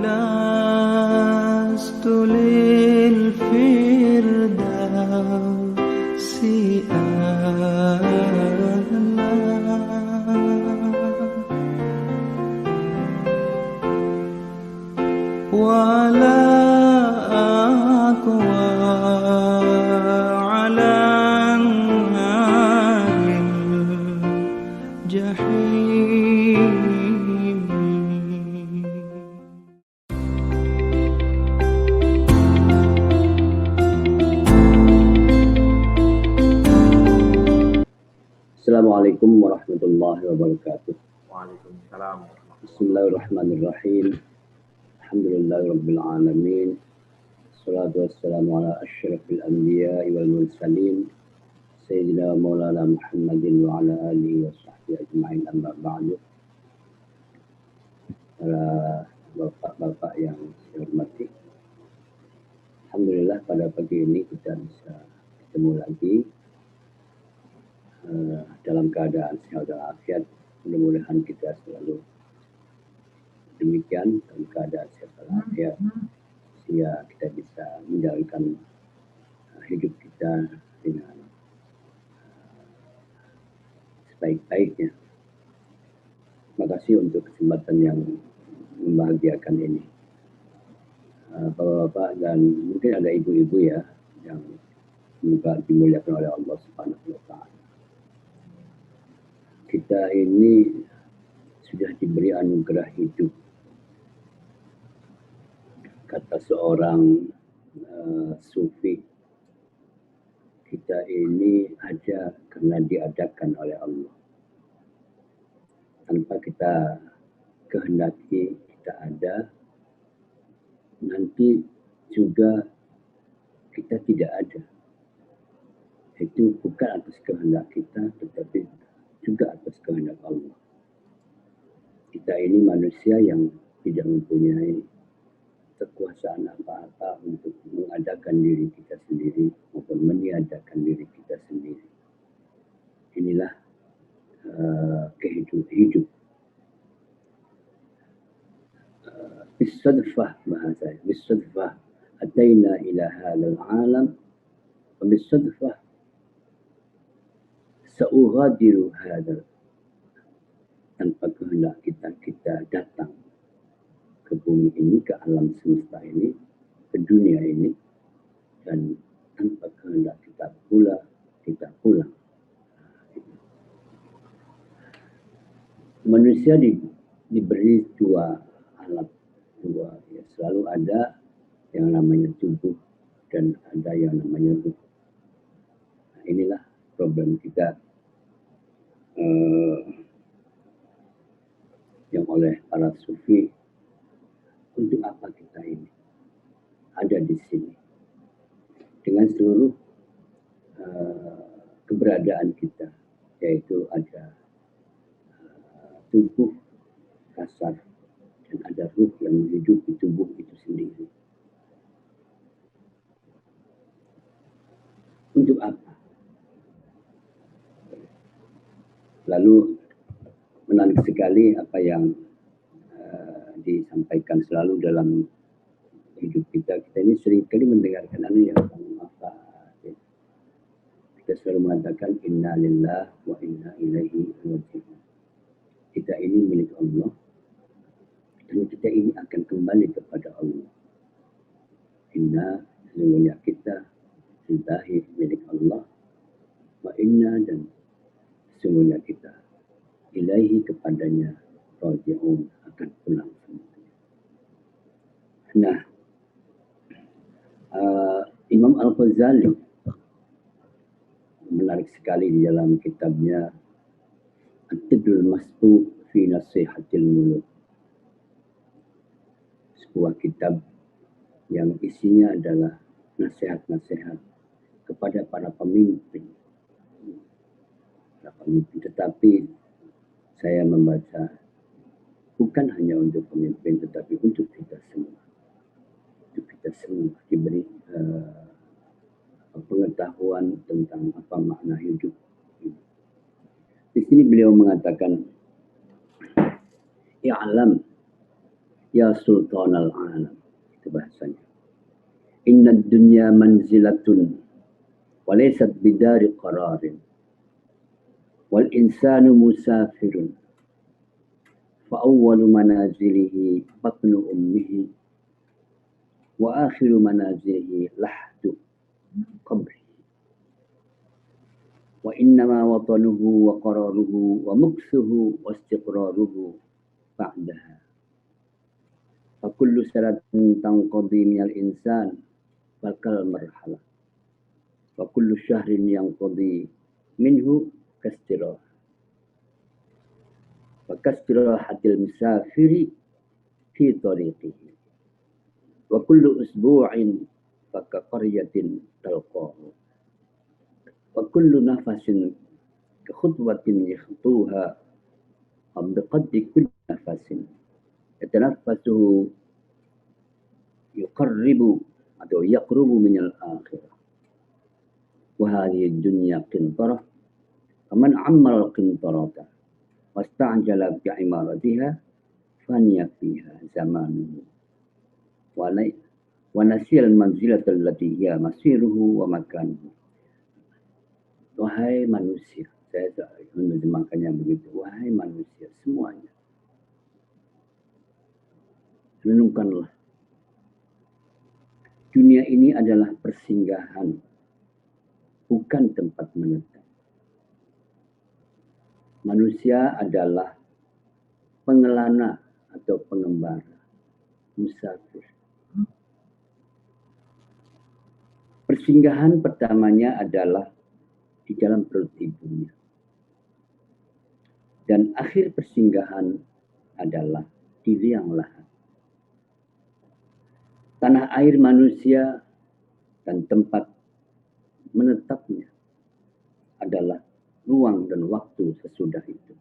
لست للفردوس أهلا ولا أقوى على النار الجحيم. Assalamualaikum warahmatullahi wabarakatuh. Waalaikumsalam. Bismillahirrahmanirrahim. Alhamdulillahirabbil alamin. Wassalatu wassalamu ala asyrafil anbiya'i wal mursalin sayyidina maulana Muhammadin wa ala alihi wa sahbihi ajma'in, amma ba'du. Para bapak-bapak yang saya hormati, alhamdulillah pada pagi ini kita bisa ketemu lagi dalam keadaan sehat walafiat. Mudah-mudahan kita selalu demikian dalam keadaan sehat walafiat, sehingga kita bisa menjalankan hidup kita dengan sebaik-baiknya. Terima kasih untuk kesempatan yang membahagiakan ini. Bapak-bapak dan mungkin ada ibu-ibu ya yang semoga dimuliakan oleh Allah Subhanahu wa Ta'ala. Kita ini sudah diberi anugerah hidup. Kata seorang sufi, kita ini ada karena diadakan oleh Allah. Tanpa kita kehendaki kita ada, nanti juga kita tidak ada. Itu bukan atas kehendak kita, tetapi juga atas kehendak Allah. Kita ini manusia yang tidak mempunyai kekuasaan apa-apa untuk mengadakan diri kita sendiri maupun meniadakan diri kita sendiri. Inilah hidup. Bisadfah bahasa, bisadfah ataina ila hadzal alam wa bisadfah sa'ughadiru hadzal. Tanpa kehendak kita datang ke bumi ini, ke alam semesta ini, ke dunia ini, dan tanpa kehendak kita pula kita pulang. Manusia diberi dua alat, ya, selalu ada yang namanya tubuh dan ada yang namanya ruh. Nah, inilah problem kita yang oleh para sufi. Untuk apa kita ini ada di sini dengan seluruh keberadaan kita, yaitu ada tubuh kasar dan ada ruh yang menghidupi tubuh itu sendiri. Untuk apa? Lalu menarik sekali apa yang disampaikan selalu dalam hidup kita. Kita ini seringkali mendengarkan yang apa? Kita selalu mengatakan inna lillah wa inna ilaihi raji'un. Kita ini milik Allah dan kita ini akan kembali kepada Allah. Inna, sesungguhnya kita lillahi, milik Allah, wa inna, dan sesungguhnya kita ilaihi, kepadanya raji'un, akan pulang semuanya. Nah, Imam Al-Ghazali menarik sekali di dalam kitabnya At-Tibrul Masbu' fi Nasihatil Muluk, sebuah kitab yang isinya adalah nasihat-nasihat kepada para pemimpin. Tetapi saya membaca bukan hanya untuk pemimpin, tetapi untuk kita semua. Untuk kita semua diberi pengetahuan tentang apa makna hidup. Di sini beliau mengatakan, "I'lam Ya Sultan al-Alam. Itu bahasanya. Inna dunya manzilatun walaysat bidari qararin wal insanu musafirun fa awwalu manazilihi batnu ummihi wa akhiru manazilihi lahdu qabri wa innama watanuhu wa qararuhu wa muksuhu wa istiqraruhu ba'daha fa kullu sanatin tanqadi minal insan bakal marhalah wa kullu syahrin yanqadi minhu kastirah wa kastirahatil musafiri fi tariqihi wa kullu usbu'in faka qaryatin talqahu wa kullu nafasin ka khutwatin yakhtuha am biqadri kulli nafasin yatanaffasuhu yuqarribu atau yaqrubu minal akhirah wa hadhihi dunya qintarah faman ammara al-qintarata wasta'jala bi'imaratiha faniya fiha zamanuhu wa nasiyal manzilata allati hiya masiruhu wa makanuhu. Wahai manusia, saya menerjemahkannya begitu. Wahai manusia semuanya, renungkanlah. Dunia ini adalah persinggahan, bukan tempat menetap. Manusia adalah pengelana atau pengembara, musafir. Persinggahan pertamanya adalah di dalam perut ibunya. Dan akhir persinggahan adalah di liang lahat. Tanah air manusia dan tempat menetapnya adalah ruang dan waktu sesudah itu.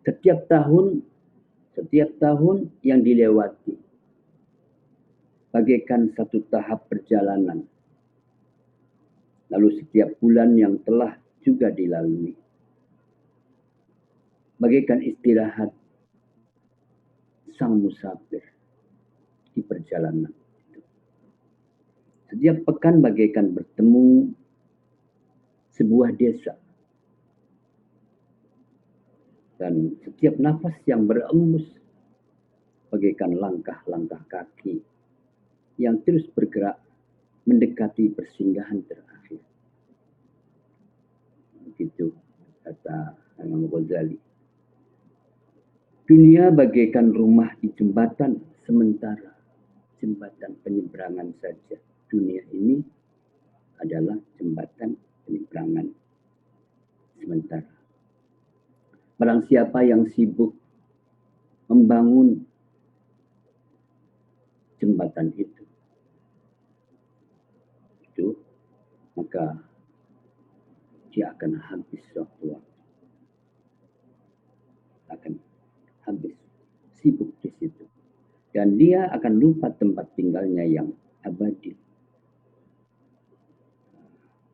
Setiap tahun yang dilewati bagaikan satu tahap perjalanan. Lalu setiap bulan yang telah juga dilalui bagaikan istirahat sang musafir di perjalanan. Setiap pekan bagaikan bertemu sebuah desa. Dan setiap nafas yang berembus bagaikan langkah-langkah kaki yang terus bergerak mendekati persinggahan terakhir. Begitu kata Imam Ghazali. Dunia bagaikan rumah di jembatan sementara, jembatan penyeberangan saja. Dunia ini adalah jembatan penyeberangan sementara. Barang siapa yang sibuk membangun jembatan itu, maka dia akan habis waktu. Akan habis sibuk di situ. Dan dia akan lupa tempat tinggalnya yang abadi.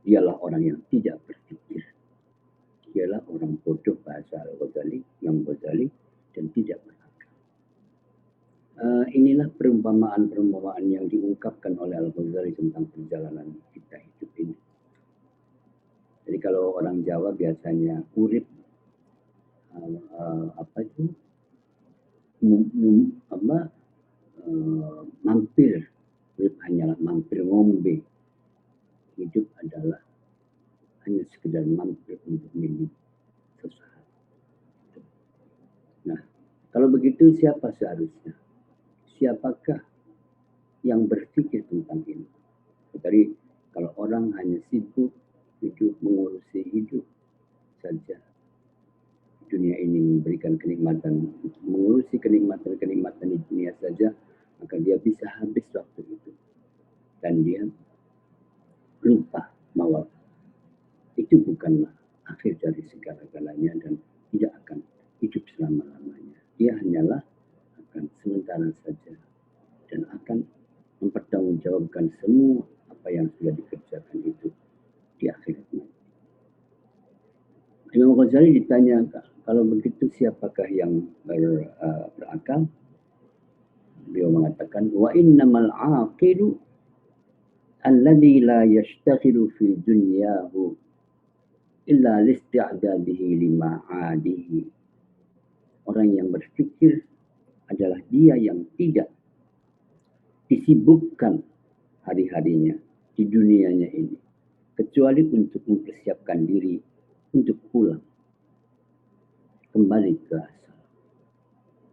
Dialah orang yang tidak berpikir. Dialah orang bodoh bahasa Al-Ghazali, Imam Ghazali, dan tidak berakal. Inilah perumpamaan-perumpamaan yang diungkapkan oleh Al-Ghazali tentang perjalanan kita hidup ini. Jadi kalau orang Jawa biasanya urip mampir, urip hanyalah mampir ngombe. Hidup adalah hanya sekedar mampir untuk minum sesaat. Nah, kalau begitu siapa seharusnya? Siapakah yang berpikir tentang ini? Jadi kalau orang hanya sibuk hidup mengurusi hidup saja, dunia ini memberikan kenikmatan, mengurusi kenikmatan-kenikmatan di dunia saja, maka dia bisa habis waktu itu. Dan dia lupa bahwa itu bukanlah akhir dari segala-galanya dan tidak akan hidup selama-lamanya. Dia hanyalah akan sementara saja dan akan mempertanggungjawabkan semua apa yang sudah dikerjakan itu di akhirat nanti. Imam Ghazali ditanya, kalau begitu siapakah yang berakal? Beliau mengatakan, wa innamal aqilu alladhi la yashtaghilu fi dunyahu illa listi'dadihi lima'adihi. Orang yang berfikir adalah dia yang tidak disibukkan hari-harinya di dunianya ini, kecuali untuk mempersiapkan diri untuk pulang kembali ke asal.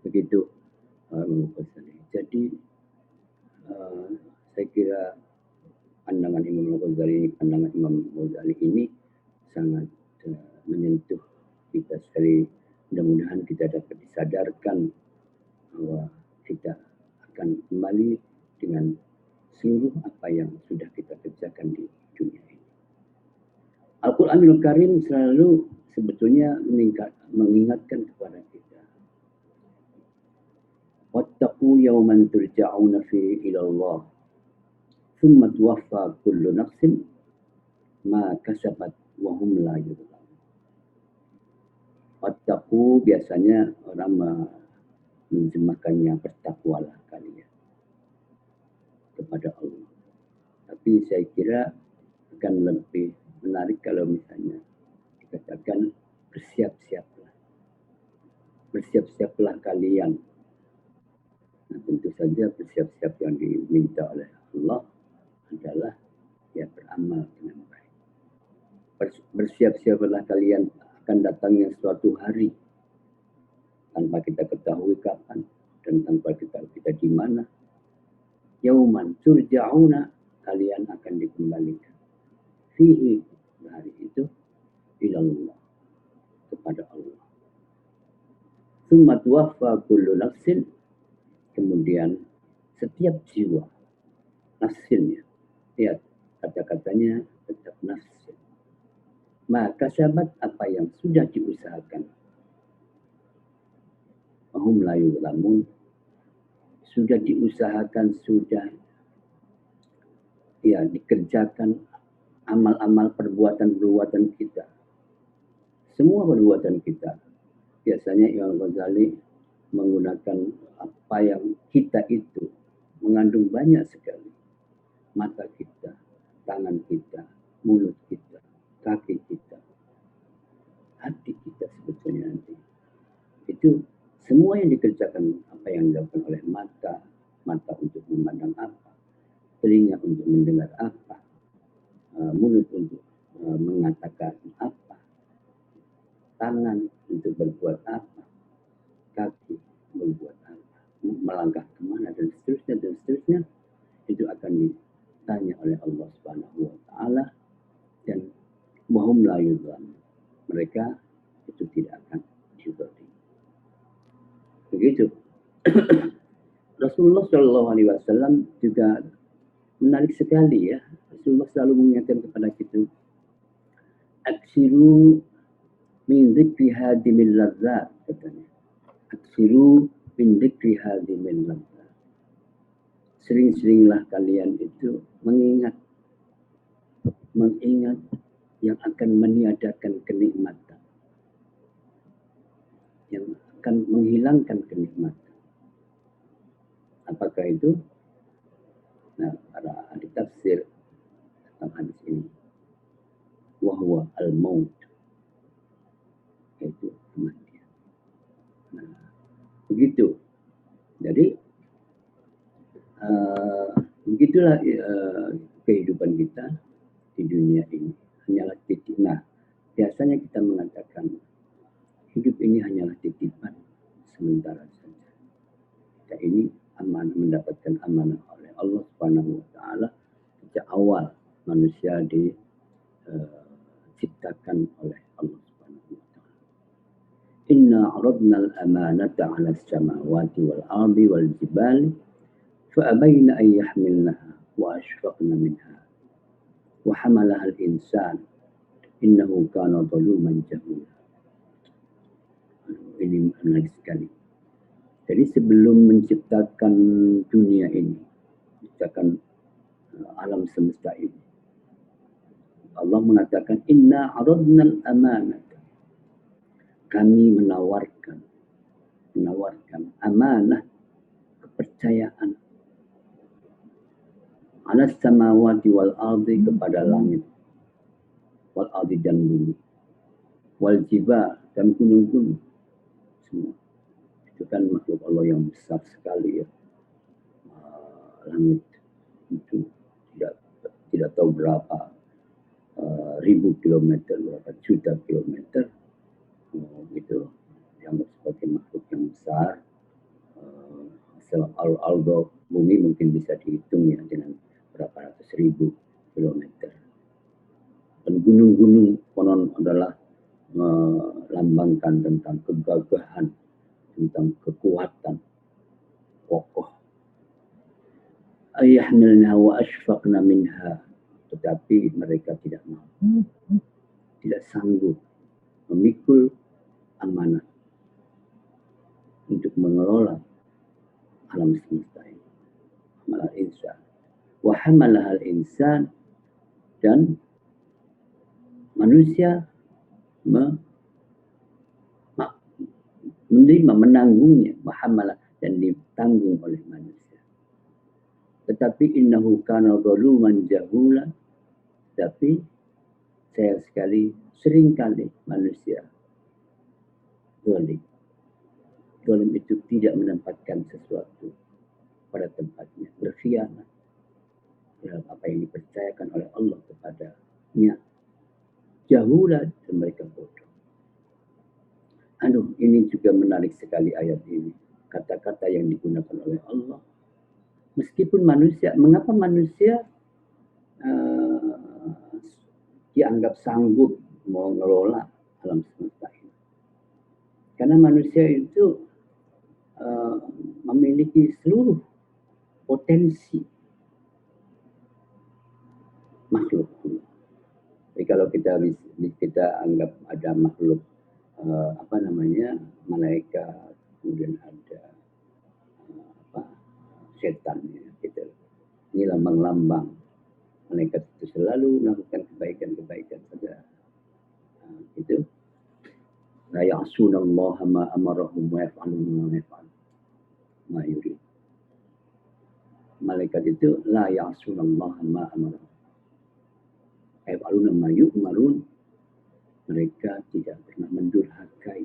Begitu jadi saya kira pandangan Imam Ghazali ini sangat menyentuh kita sekali. Mudah-mudahan kita dapat disadarkan bahwa kita akan kembali dengan seluruh apa yang sudah kita kerjakan di dunia ini. Al-Quranul Karim selalu sebetulnya mengingatkan kepada kita. Wattaqu yawman turja'una fi ilallah thumma tuwaffa kullu nafsin ma kasabat wa hum la yuzlamun. Wattaqu biasanya orang menerjemahkannya, bertakwalah kalian kepada Allah. Tapi saya kira akan lebih menarik kalau misalnya dikatakan bersiap-siaplah. Bersiap-siaplah kalian. Nah, tentu saja bersiap-siap yang diminta oleh Allah adalah ya beramal dengan baik. Bersiap-siaplah kalian akan datangnya suatu hari tanpa kita ketahui kapan dan tanpa kita di mana. Yauman turja'una, kalian akan dikembalikan. Fihi, hari itu, ilallah, kepada Allah. Tsumma tuwaffa kullu nafsin, kemudian setiap jiwa, nafsinnya, lihat kata-katanya tetap nafsin. Maka sahabat apa yang sudah diusahakan, wahum la yuzlamun, sudah diusahakan, sudah ya dikerjakan amal-amal perbuatan-perbuatan kita. Semua perbuatan kita. Biasanya Imam Ghazali menggunakan apa yang kita itu mengandung banyak sekali. Mata kita, tangan kita, mulut kita, kaki kita, hati kita sebetulnya nanti. Itu semua yang dikerjakan, apa yang dilakukan oleh mata untuk memandang apa, telinga untuk mendengar apa, mulut untuk mengatakan apa, tangan untuk berbuat apa, kaki berbuat apa, melangkah kemana dan seterusnya, itu akan ditanya oleh Allah Subhanahu wa Ta'ala, dan wahum la yuzlamun, mereka itu tidak akan dizalimi. Begitu. Rasulullah Shallallahu Alaihi Wasallam juga menarik sekali ya. Rasulullah selalu mengingatkan kepada kita, aksiru min dzikri hadimil ladzat, katanya. Aksiru min dzikri hadimil ladzat. Sering-seringlah kalian itu mengingat yang akan meniadakan kenikmatan, yang akan menghilangkan kenikmatan. Apakah itu? Nah, para ahli tafsir tentang hadis ini, wahwa al-maut, yaitu kematian. Nah, begitu. Jadi begitulah kehidupan kita di dunia ini, hanyalah titik. Nah, biasanya kita mengatakan hidup ini hanyalah titipan sementara saja. Kita ini amanah, mendapatkan amanah oleh Allah Subhanahu wa Ta'ala sejak awal manusia diciptakan oleh Allah Subhanahu wa Ta'ala. Inna aradna al-amanata 'ala as-samawati wal ardi wal jibali fa abayna an yahmilnaha wa ashfaqna minha wa hamalaha al-insan innahu kana zaluman jahula. Ini menarik sekali. Jadi sebelum menciptakan dunia ini, menciptakan alam semesta ini, Allah mengatakan inna aradna al-amanata. kami menawarkan amanah, kepercayaan ala samawati wal ardi, kepada langit, wal ardi dan bumi, wal jibal dan gunung-gunung semua. Itu kan makhluk Allah yang besar sekali ya. Langit itu tidak tahu berapa ribu kilometer, berapa juta kilometer, gitu, yang sebagai makhluk yang besar. Aldo bumi mungkin bisa dihitung ya dengan berapa ratus ribu kilometer. Dan gunung-gunung konon adalah melambangkan tentang kegagahan, tentang kekuatan kokoh. Ayahmilna wa ashfaqna minha, tetapi mereka tidak mampu, tidak sanggup memikul amanah untuk mengelola alam semesta ini. Hamalal insan wa hamalahal insan, dan manusia menerima, menanggungnya, mahamalah, dan ditanggung oleh manusia. Tetapi innahu kana zaluman jahula, tapi sayang sekali seringkali manusia zalim. Zalim itu tidak menempatkan sesuatu pada tempatnya, berkhianat dalam apa yang dipercayakan oleh Allah kepadanya. Jahula, dan mereka bodoh. Ini juga menarik sekali ayat ini. Kata-kata yang digunakan oleh Allah. Meskipun manusia, mengapa manusia dianggap sanggup mengelola alam semesta ini? Karena manusia itu memiliki seluruh potensi makhluk. Jadi kalau kita anggap ada makhluk malaikat, kemudian ada setan ya, gitu. Ini lambang-lambang malaikat itu selalu melakukan kebaikan saja. Itu la ya'sunallaha ma amarahum wa yaf'aluna ma yurid. Malaikat itu la ya'sunallaha ma amarahum wa yaf'aluna ma yu'marun. Mereka tidak pernah mendurhakai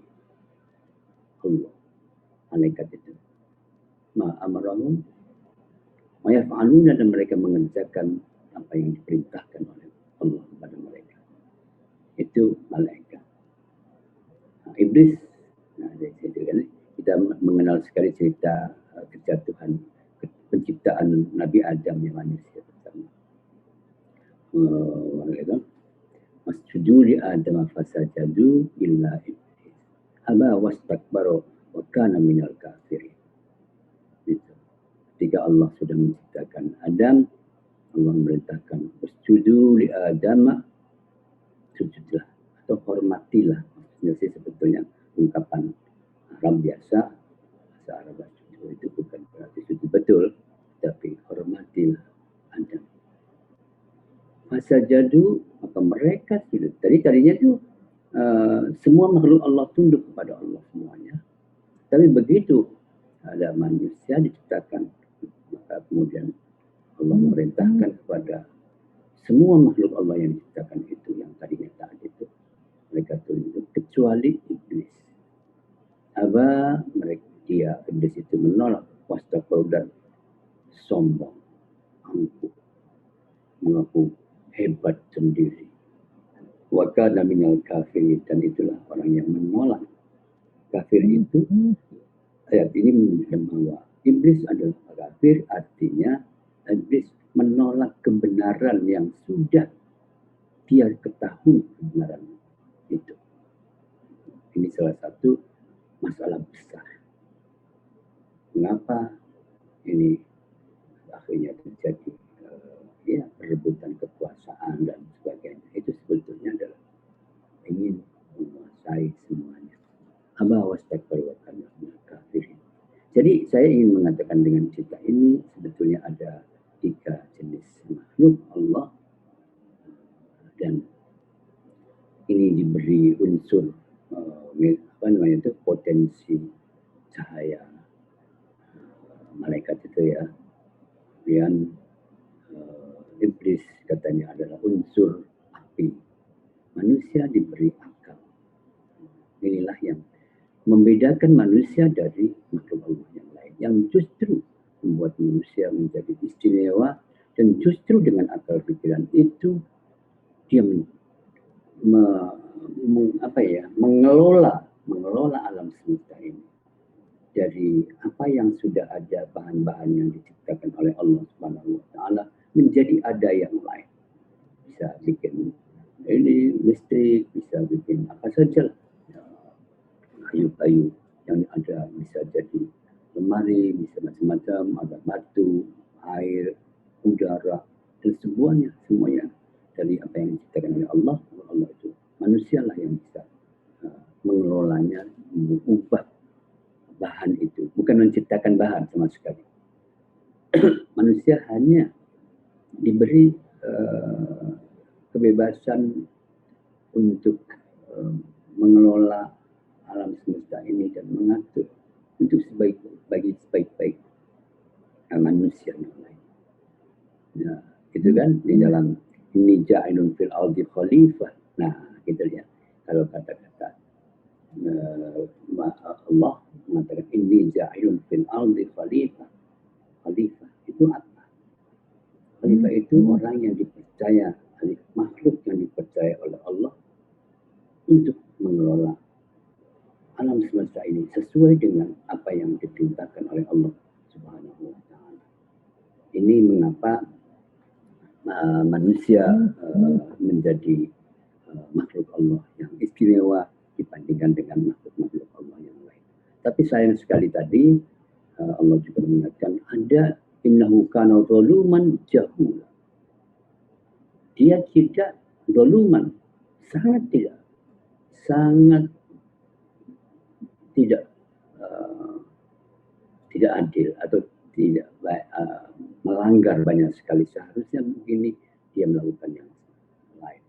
Allah. Malaikat itu ma amarahum wa yaf'aluna, dan mereka mengerjakan apa yang diperintahkan oleh Allah kepada mereka. Itu malaikat. Iblis, kita mengenal sekali cerita kejatuhan, penciptaan Nabi Adam yang manusia pertama. Masjudu li Adam fasajadu illa iblis aba wastakbara wa kana minal kafirin. Ketika Allah sudah menciptakan Adam, Allah memerintahkan masjudu li Adam, sujudlah atau hormatilah. Maksudnya sih sebetulnya ungkapan Arab biasa, bahasa Arab itu bukan berarti sujud betul, tapi hormatilah Adam. Fasajadu, maka mereka sujud. Tadinya itu semua makhluk Allah tunduk kepada Allah semuanya. Tapi begitu ada manusia diciptakan, maka kemudian Allah memerintahkan kepada semua makhluk Allah yang diciptakan itu, yang tadinya taat itu, mereka tunduk kecuali iblis. Iblis itu menolak, wastakbar, dan sombong, angkuh, mengaku hebat sendiri. Wa kana minal kafirin, dan itulah orang yang menolak. Kafir itu, ayat ini menunjukkan bahwa iblis adalah kafir, artinya iblis menolak kebenaran yang sudah dia ketahui kebenaran itu. Ini salah satu masalah besar. Mengapa ini akhirnya terjadi perebutan kekuasaan dan sebagainya? Itu sebetulnya adalah ingin menguasai semuanya. Aba wastakbar wa kana minal kafirin. Jadi saya ingin mengatakan dengan cerita ini sebetulnya ada 3 jenis makhluk Allah, dan ini diberi unsur apa namanya itu potensi cahaya malaikat itu ya. Kemudian iblis katanya adalah unsur api. Manusia diberi akal. Inilah yang membedakan manusia dari makhluk Allah yang lain, yang justru membuat manusia menjadi istimewa, dan justru dengan akal pikiran itu dia mengelola alam semesta ini dari apa yang sudah ada, bahan-bahan yang diciptakan oleh Allah Subhanahu wa taala menjadi ada yang lain. Bisa bikin ini listrik, bisa bikin apa saja, kayu-kayu yang ada bisa jadi lemari, bisa macam-macam, ada batu, air, udara, dan semuanya dari apa yang diciptakan oleh Allah. Allah itu manusialah yang bisa mengelolanya, mengubah bahan itu, bukan menciptakan bahan sama sekali. Manusia hanya diberi kebebasan untuk mengelola alam semesta ini dan mengatur untuk bagi sebaik-baik manusia yang lain. Ya, itu kan di dalam inni ja'ilun fil ardi khalifah. Nah, gitu ya. Kalau kata-kata Allah mengatakan inni ja'ilun fil ardi khalifah. Khalifah itu apa? Khalifah itu orang yang dipercaya, makhluk yang dipercaya oleh Allah untuk mengelola alam semesta ini sesuai dengan apa yang diperintahkan oleh Allah Subhanahu wa taala. Ini mengapa manusia menjadi makhluk Allah yang istimewa dibandingkan dengan makhluk-makhluk Allah yang lain. Tapi sayang sekali tadi Allah juga mengingatkan ada innahu kana zaluman jahula. Dia tidak zaluman, sangat tidak adil atau tidak melanggar banyak sekali. Seharusnya begini dia melakukan yang lain,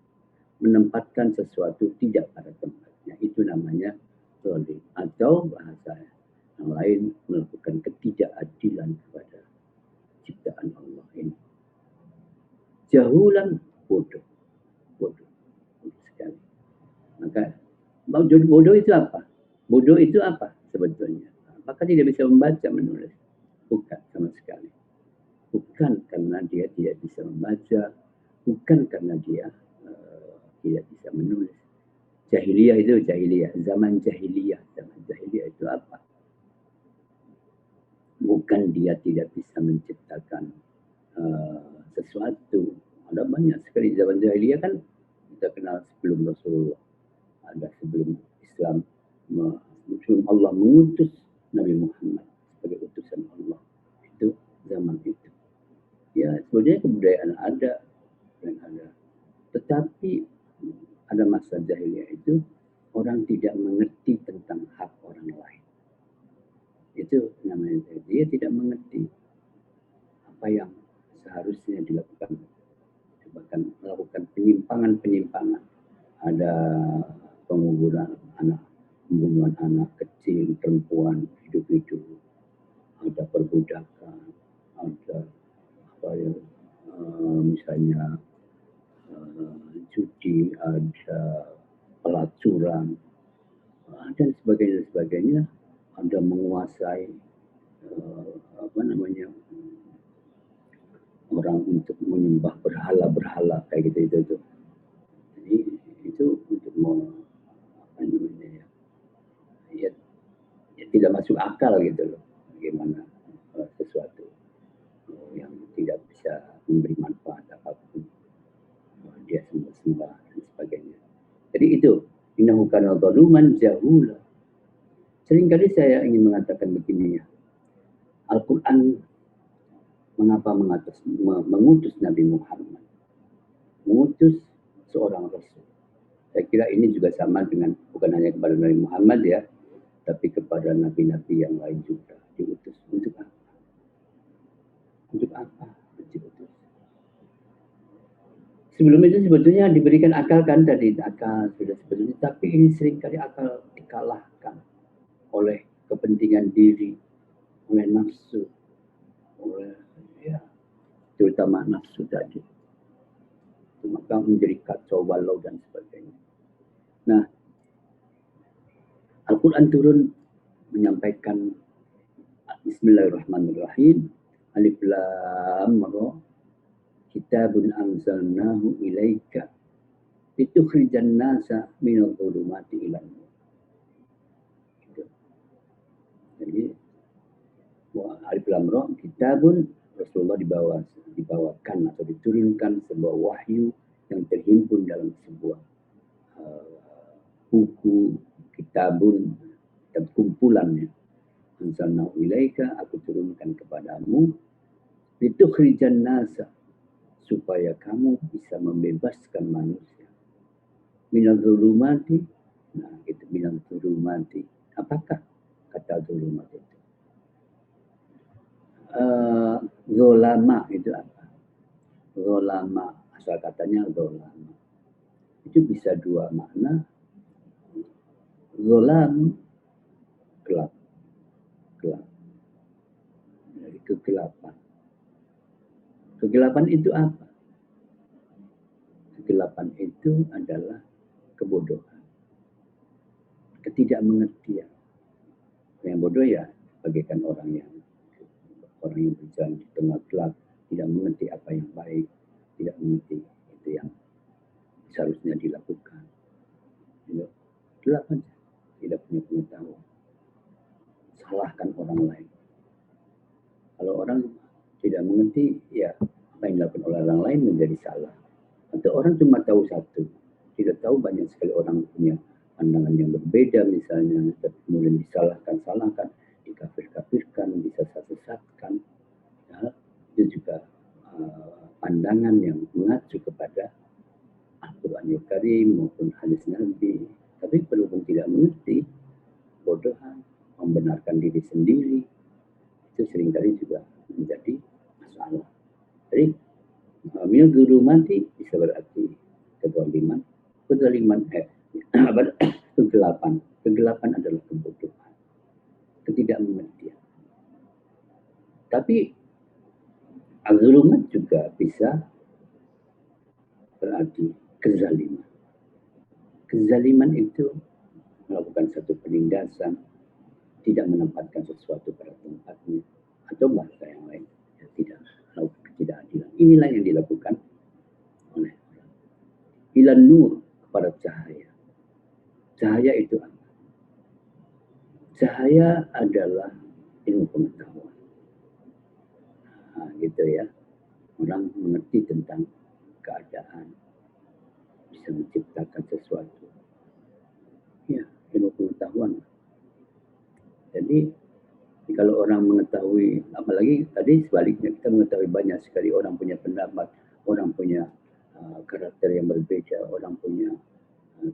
menempatkan sesuatu tidak pada tempatnya, itu namanya zalim, atau bahasa yang lain melakukan ketidakadilan kepada ciptaan Allah ini. Jahulan, bodoh sekali. Maka bodoh itu apa? Bodoh itu apa sebetulnya? Apakah tidak bisa membaca, menulis? Bukan sama sekali. Bukan karena dia tidak bisa membaca, bukan karena dia tidak bisa menulis. Jahiliyah itu zaman jahiliyah itu apa? Bukan dia tidak bisa menciptakan sesuatu. Ada banyak sekali zaman jahiliyah kan kita kenal sebelum Rasulullah, ada sebelum Islam, sebelum Allah mengutus Nabi Muhammad sebagai utusan Allah, itu zaman itu. Ya sebenarnya kebudayaan ada, tetapi ada masa jahiliyah itu orang tidak mengerti tentang hak orang lain. Itu namanya dia tidak mengerti apa yang seharusnya dilakukan, bahkan melakukan penyimpangan. Ada penguburan anak, pembunuhan anak kecil, perempuan hidup-hidup, ada perbudakan, ada apa ya, misalnya judi, ada pelacuran, dan sebagainya, ada menguasai orang untuk menyembah berhala kayak gitu. Jadi itu untuk ya tidak masuk akal gitu loh, bagaimana sesuatu yang tidak bisa memberi manfaat apapun dia sembah dan sebagainya. Jadi itu innahu kana zaluman jahula. Seringkali saya ingin mengatakan begini ya, Al-Quran mengapa mengutus Nabi Muhammad, mengutus seorang Rasul. Saya kira ini juga sama dengan, bukan hanya kepada Nabi Muhammad ya, tapi kepada nabi-nabi yang lain juga diutus. Untuk apa? Untuk apa diutus? Sebelum itu sebetulnya diberikan akal kan tadi, akal sudah sebetulnya, tapi ini seringkali akal terkalahkan oleh kepentingan diri, oleh nafsu, oleh ya terutama nafsu tadi. Maka menjadi kacau balau dan sebagainya. Nah, Al-Quran turun menyampaikan Bismillahirrahmanirrahim. Alif Lam Ra. Kitabun anzalnahu ilaika litukhrijan nasa minadh dhulumati ilan nur. Jadi Alif Lam Ra, kitabun, Rasulullah dibawakan atau diturunkan sebuah wahyu yang terhimpun dalam sebuah buku, kitabun, dan kumpulannya. Anzalnahu ilaika, aku turunkan kepadamu, litukhrijan nasa, supaya kamu bisa membebaskan manusia. Minadh dhulumati, nah itu minadh dhulumati. Apakah kata dhulumat itu? Zolama itu apa? Zolama, asal katanya zolama. Itu bisa dua makna. Zolam, gelap. Gelap. Dari kegelapan. Kegelapan itu apa? Kegelapan itu adalah kebodohan. Ketidakmengertian. Yang bodoh ya bagaikan orang yang berjalan di tengah gelap, tidak mengerti apa yang baik, tidak mengerti itu yang seharusnya dilakukan. Gelap saja, tidak punya pengetahuan. Salahkan orang lain. Kalau orang tidak mengerti, ya apa yang dilakukan oleh orang lain menjadi salah. Atau orang cuma tahu satu, tidak tahu banyak sekali orang punya pandangan yang berbeda misalnya, kemudian disalahkan, dikafir-kafirkan, disesatkan. Ya, itu juga pandangan yang mengacu kepada Al-Quranul Karim maupun hadis Nabi. Tapi berhubung tidak mengerti, bodohan, membenarkan diri sendiri, itu seringkali juga menjadi masalah. Jadi, minadh dhulumati bisa berarti kedzaliman. Kegelapan. Kegelapan adalah kebodohan, ketidakmengertian. Tapi az-zulumat juga bisa berarti kezaliman. Kezaliman itu melakukan satu penindasan, tidak menempatkan sesuatu pada tempatnya, atau bahasa yang lain, ya, tidak melakukan ketidakadilan. Inilah yang dilakukan oleh orang. Ilan nur, kepada cahaya. Cahaya itu apa? Cahaya adalah ilmu pengetahuan. Nah, gitu ya. Orang mengerti tentang keadaan, bisa menciptakan sesuatu. Ya, ilmu pengetahuan. Jadi, kalau orang mengetahui, apalagi tadi sebaliknya, kita mengetahui banyak sekali orang punya pendapat, orang punya karakter yang berbeda, orang punya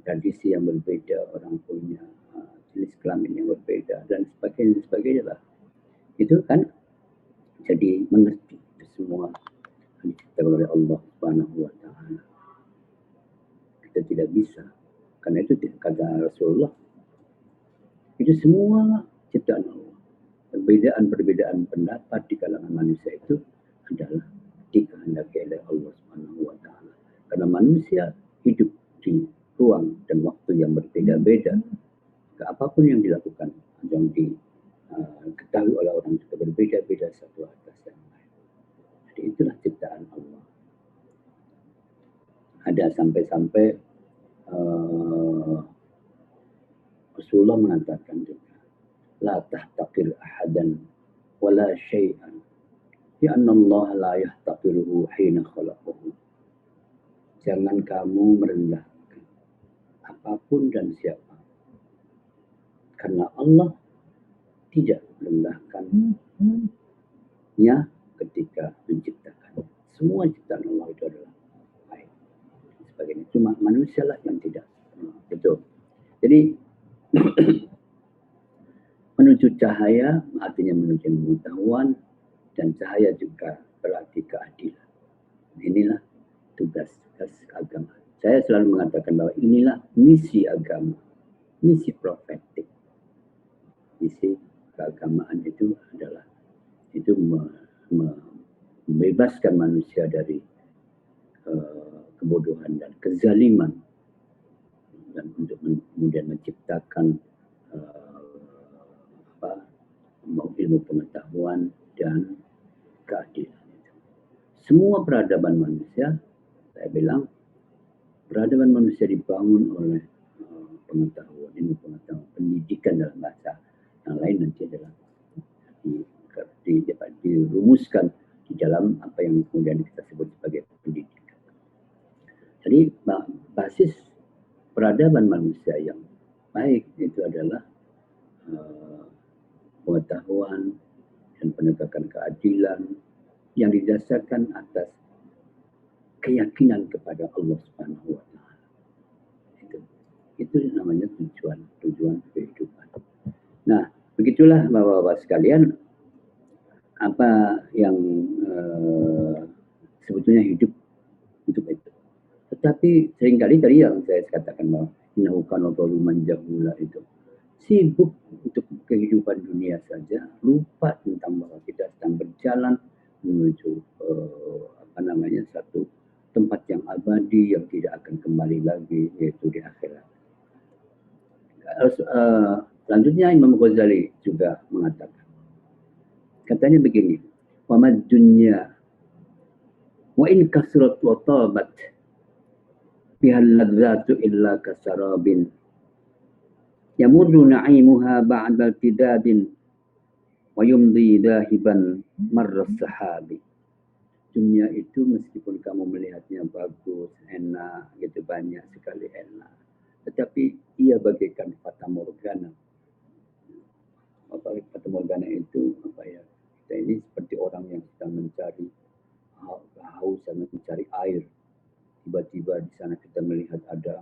tradisi yang berbeda, orang punya jenis kelamin yang berbeda, dan sebagainya lah. Itu kan jadi mengerti itu semua diciptakan oleh Allah Subhanahu wa Ta'ala. Kita tidak bisa, karena itu kata Rasulullah, itu semua ciptaan Allah. Perbedaan pendapat di kalangan manusia itu adalah dikehendaki oleh Allah Subhanahu wa Ta'ala. Karena manusia hidup di ruang dan waktu yang berbeda-beda, apapun yang dilakukan yang diketahui oleh orang itu berbeda-beda satu atas yang lain. Jadi itulah ciptaan Allah. Ada sampai-sampai Rasulullah mengatakan juga, la tahtaqir ahadan wala syai'an, li'anna Allah la yahtaqiruhu hina khalaqahu. Jangan kamu merendahkan apapun dan siapa, karena Allah tidak merendahkannya ketika menciptakan. Semua ciptaan Allah itu adalah baik. Sebagainya. Cuma manusialah yang tidak. Betul. Jadi menuju cahaya artinya menuju pengetahuan, dan cahaya juga berarti keadilan. Inilah tugas agama. Saya selalu mengatakan bahwa inilah misi agama. misi profetik. Misi keagamaan itu adalah itu membebaskan manusia dari kebodohan dan kezaliman, dan untuk kemudian menciptakan ilmu pengetahuan dan keadilan. Semua peradaban manusia, saya bilang, peradaban manusia dibangun oleh pengetahuan, ilmu pengetahuan, pendidikan dalam bahasa yang lain nanti adalah dirumuskan di dalam apa yang kemudian kita sebut sebagai pendidikan. Jadi basis peradaban manusia yang baik itu adalah pengetahuan dan penegakan keadilan yang didasarkan atas keyakinan kepada Allah Subhanahu wa Ta'ala. Itu namanya tujuan kehidupan. Nah, begitulah Bapak-bapak sekalian, apa yang sebetulnya hidup untuk itu. Tetapi seringkali tadi yang saya katakan bahwa innahu kana zaluman jahula itu sibuk untuk kehidupan dunia saja, lupa tentang bahwa kita sedang berjalan menuju satu tempat yang abadi yang tidak akan kembali lagi, yaitu di akhirat. Selanjutnya Imam Ghazali juga mengatakan, katanya begini, wa mad dunya wa in kasrat wa tabat bihal ladzatu illa kasarabin yamurru na'imuha ba'da tidadin wa yumdi dahiban marras sahabi. Dunia itu meskipun kamu melihatnya bagus, enak, gitu, banyak sekali enak, tetapi ia bagaikan fata morgana. Fata morgana itu kita ini seperti orang yang sedang mencari haus dan mencari air. Tiba-tiba di sana kita melihat ada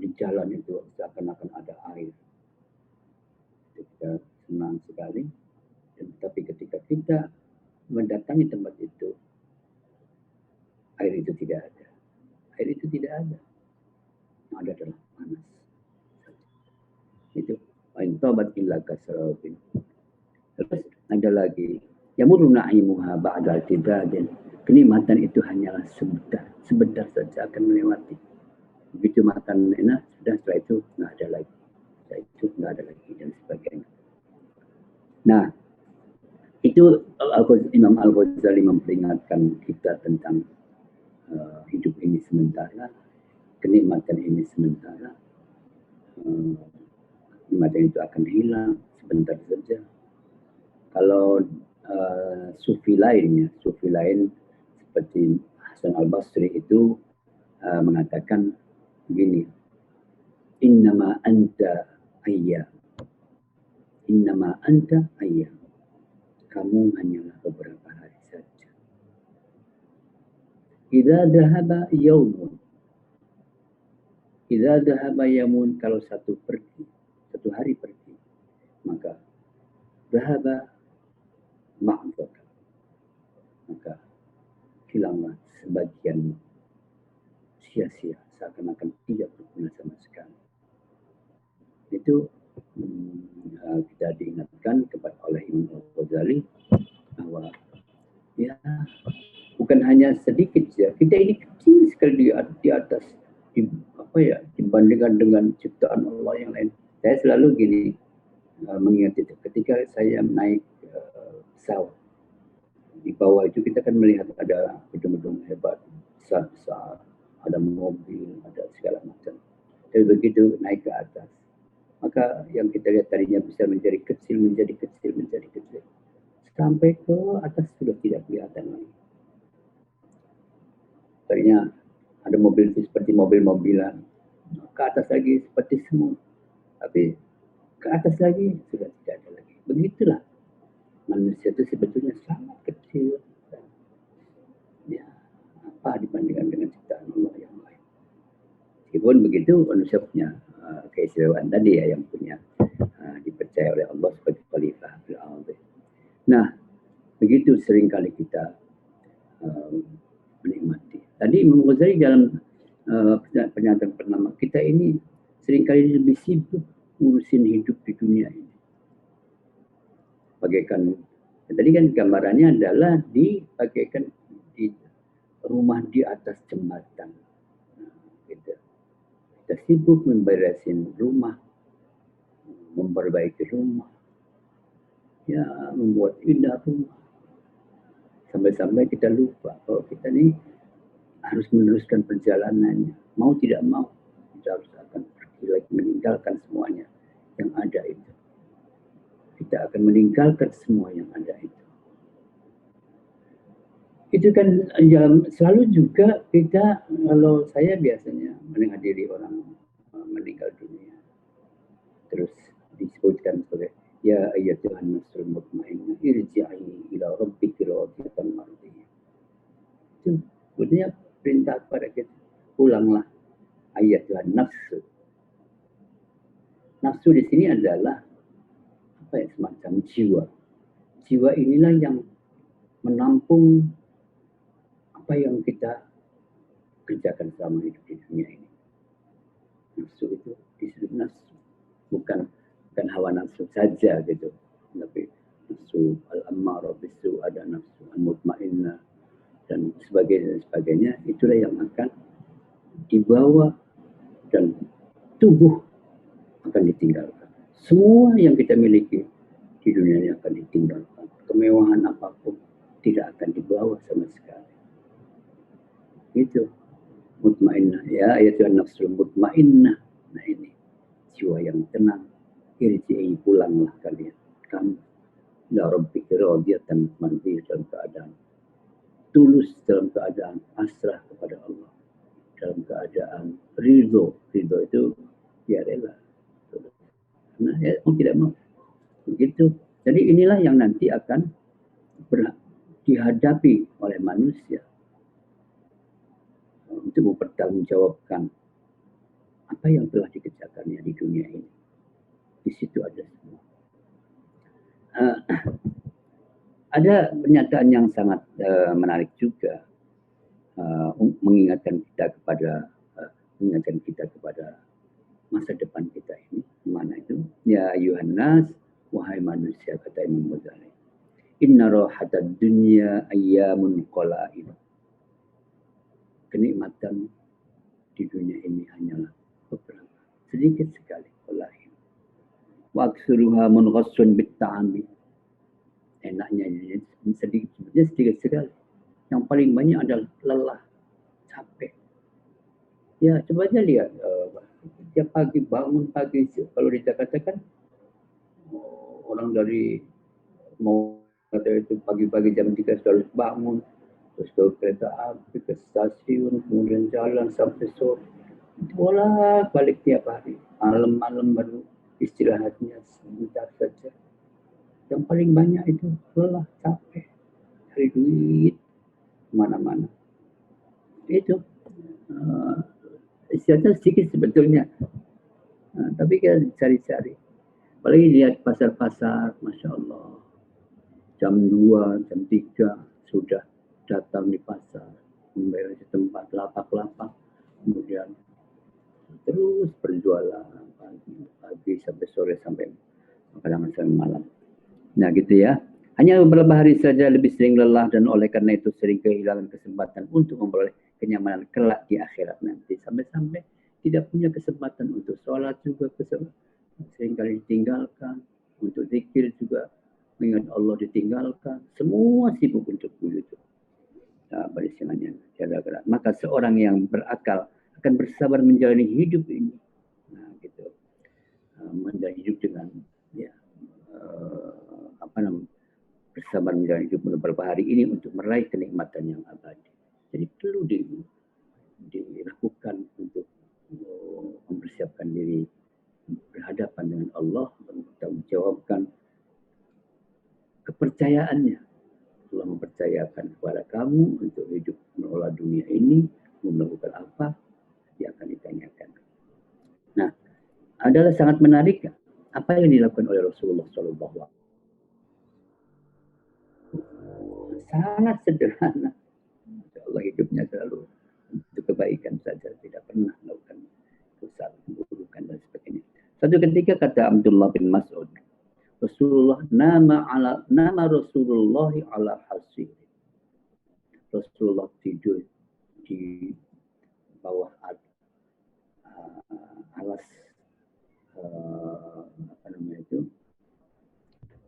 di jalan itu seakan-akan ada air. Kita senang sekali. Tapi ketika kita mendatangi tempat itu, air itu tidak ada. Air itu tidak ada. Yang ada adalah panas. Itu ain tabat illa kasrabin. Terus ada lagi, yamurru na'imuha ba'da tidadin. Kenikmatan itu hanyalah sebentar saja akan melewati. Begitu makan enak, sudah, setelah itu nggak ada lagi. Setelah itu nggak ada lagi dan sebagainya. Nah, itu Imam Al-Ghazali memperingatkan kita tentang hidup ini sementara, kenikmatan ini sementara, kenikmatan itu akan hilang sebentar saja. Kalau sufi lain seperti Hasan Al-Basri itu mengatakan begini, innama anta ayyam, innama anta ayyam, kamu hanyalah beberapa hari saja. Idza dhahaba yaumun, kalau satu hari pergi, maka dhahaba ma'dhaka, maka hilanglah sebagian, sia-sia, seakan-akan tidak berguna sama sekali. Itu kita diingatkan oleh Imam Al-Ghazali bahwa ya bukan hanya sedikit ya, kita ini kecil sekali di atas dibandingkan dengan ciptaan Allah yang lain. Saya selalu gini mengingat itu ketika saya naik pesawat, di bawah itu kita kan melihat ada gedung-gedung hebat, besar-besar, ada mobil, ada segala macam. Tapi begitu naik ke atas, maka yang kita lihat tadinya bisa menjadi kecil, sampai ke atas sudah tidak kelihatan lagi. Tadinya ada mobil seperti mobil-mobilan, ke atas lagi seperti semut, tapi ke atas lagi sudah tidak ada lagi. Begitulah manusia itu sebetulnya sangat kecil. Ya, apa dibandingkan dengan ciptaan Allah yang lain. Meskipun begitu, manusia punya keistimewaan tadi ya, yang punya dipercaya oleh Allah sebagai khalifah fil ardi. Nah, begitu seringkali kita menikmati. Tadi Imam Ghazali dalam pernyataan pertama, kita ini seringkali lebih sibuk ngurusin hidup di dunia ini. Bagaikan, tadi kan gambarannya adalah bagaikan di rumah di atas jembatan. Gitu. Kita sibuk memberesin rumah, memperbaiki rumah, ya membuat indah rumah. Sampai-sampai kita lupa bahwa kita nih harus meneruskan perjalanannya. Mau tidak mau, kita harus akan pergi lagi meninggalkan semuanya yang ada itu. Kita akan meninggalkan semua yang ada itu. Itu kan selalu juga kita, kalau saya biasanya menghadiri orang meninggal dunia, terus disebutkan sebagai ya ayyatuhan nafsul mutmainnah irji'i ila rabbiki radiyatan mardiyah. Itu sebetulnya perintah kepada kita, pulanglah ayyatuhan nafsu. Nafsu di sini adalah apa ya, semacam jiwa. Jiwa inilah yang menampung apa yang kita kerjakan selama hidup di dunia ini. Nafsu itu disebut nafsu, bukan hawa nafsu saja gitu, tapi nafsu al-ammarah bisu, ada nafsu al-mutmainnah dan sebagainya. Itulah yang akan dibawa dan tubuh akan ditinggalkan. Semua yang kita miliki di dunia ini akan ditinggalkan. Kemewahan apapun tidak akan dibawa sama sekali. Itu mutmainnah, ya ayatuhan nafsul mutmainnah. Nah ini jiwa yang tenang. Irji'i, pulanglah kalian, kamu ila rabbika radiyatan mardiyah, dalam keadaan tulus, dalam keadaan pasrah kepada Allah, dalam keadaan ridho itu ya rela, karena ya mau tidak mau begitu. Jadi inilah yang nanti akan dihadapi oleh manusia untuk mempertanggungjawabkan apa yang telah dikerjakannya di dunia ini. Di situ ada semua. Ada pernyataan yang sangat menarik juga, mengingatkan kita kepada masa depan kita ini. Mana itu? Ya ayuhan nas, wahai manusia, kata Imam Ghazali. Inna rahatad dunya ayyamun qala'il. Kenikmatan di dunia ini hanyalah beberapa, sedikit sekali. Qala'il. Wa aksuruha munghassun bitta'ami. Enaknya sedikit sekali. Yang paling banyak adalah lelah, capek. Ya, coba aja lihat. Tiap pagi bangun pagi, kalau di Jakarta kan orang dari mau kata itu pagi-pagi jam 3 sudah harus bangun, terus ke kereta api, ke stasiun, kemudian jalan sampai sore. Bolak balik tiap hari. Malam-malam baru istirahatnya sebentar saja. Yang paling banyak itu lelah, capek, cari duit kemana-mana. Itu istirahatnya sedikit sebetulnya, tapi kita cari-cari. Apalagi lihat pasar-pasar, Masya Allah. Jam 2, jam 3 sudah datang di pasar, membayar di tempat lapak-lapak, kemudian terus berjualan pagi sampai sore, sampai kadang-kadang sampai malam. Nah gitu ya. Hanya beberapa hari saja lebih sering lelah, dan oleh karena itu sering kehilangan kesempatan untuk memperoleh kenyamanan kelak di akhirat nanti. Sampai-sampai tidak punya kesempatan untuk sholat juga, seringkali ditinggalkan. Untuk zikir juga, mengingat Allah ditinggalkan. Semua sibuk untuk begitu. Nah, barisannya tiada gerak. Maka seorang yang berakal akan bersabar menjalani hidup ini. Nah gitu. Menjalani hidup dengan bersabar menjalani hidup beberapa hari ini untuk meraih kenikmatan yang abadi. Jadi perlu dilakukan untuk mempersiapkan diri berhadapan dengan Allah, bertanggungjawabkan kepercayaannya. Allah mempercayakan kepada kamu untuk hidup mengelola dunia ini, melakukan apa, dia akan ditanyakan. Nah, adalah sangat menarik apa yang dilakukan oleh Rasulullah SAW. Sangat sederhana. Masya Allah, hidupnya selalu untuk kebaikan saja, tidak pernah melakukan dosa, keburukan dan Suatu ketika kata Abdullah bin Mas'ud, nama Rasulullah ala hasir. Rasulullah tidur di bawah alas apa namanya itu,